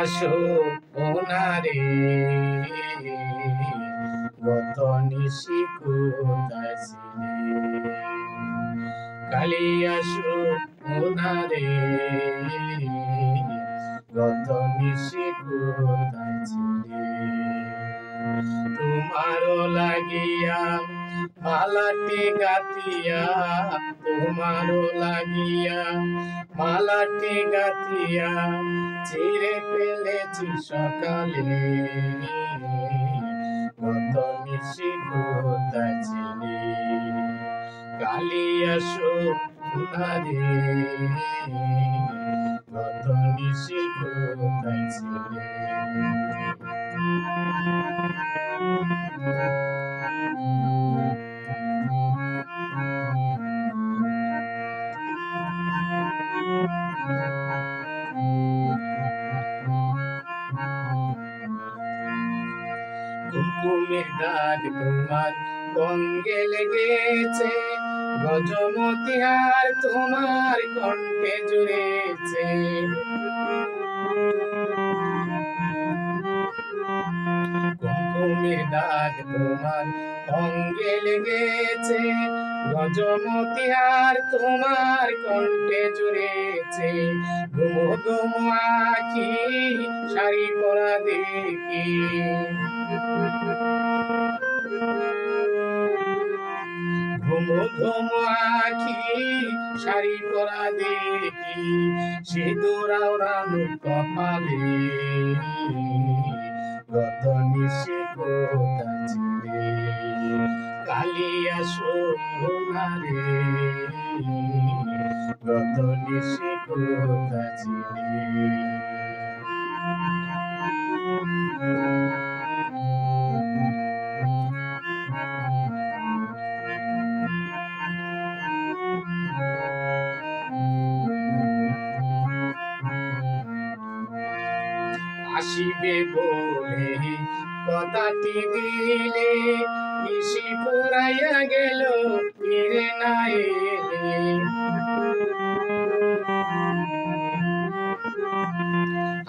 আসো ওনারে গত নিশি কোথায় ছিলে কালি আসো ওনারে গত নিশি কোথায় ছিলে তোমারও লাগিয়া মালাটি গাতিয়া তোমারও লাগিয়া মালাটি গাতিয়া চিরে ফেলেছি সকালে কত নিশি কোথায় ছিলে কালি আসো ওনারে কত নিশি কোথায় ছিলে কুমকুমের দাগ তোমার অঙ্গে লেগেছে গজমতি হার তোমার কণ্ঠে জুড়েছে কুমকুমের দাগ তোমার অঙ্গে লেগেছে গজমতি হার তোমার কণ্ঠে জুড়েছে ঘুমো ঘুমো আখি শাড়ি পরা দেখি ঘুমো ঘুমো আখি শাড়ি পরা দেখি সিঁদুর আওড়ানো কপালে গত নিশি কোথায় ছিলে কালি আসো ওনারে গত নিশি কোথায় ছিলে আসিবে বলে কথাটি দিলে নিশি পুরাইয়া গেল ফিরে না এলে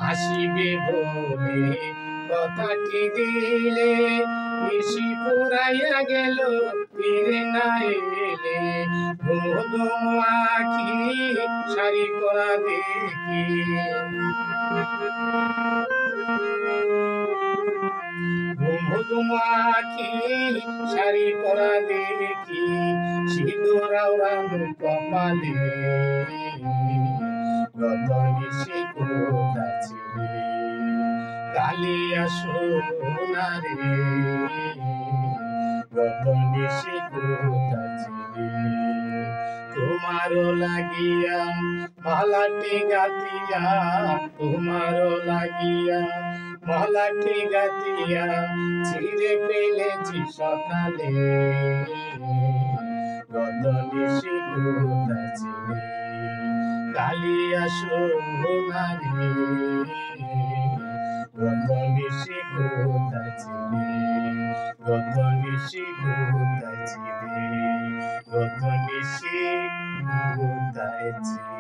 আসিবে বলে কথাটি দিলে নিশি পুরাইয়া গেল ফিরে না এলে ঘুমো ঘুমো আখি শাড়ি পরা দেখি ঘুমো ঘুমো আখি শাড়ি পরা দেখি সিঁদুর আওড়ানো কপালে গত নিশি কোথায় ছিলে কালি আসো ওনারে গত নিশি কোথায় ছিলে তোমারও লাগিয়া মালাটি গাতিয়া তোমারও লাগিয়া মালাটি গাতিয়া ছিঁড়ে ফেলেছি সকালে গত নিশি কোথায় ছিলে কালি আসো ওনারে গত নিশি কোথায় ছিলে গত নিশি কোথায় ছিলে গত নিশি কোথায় ছিলে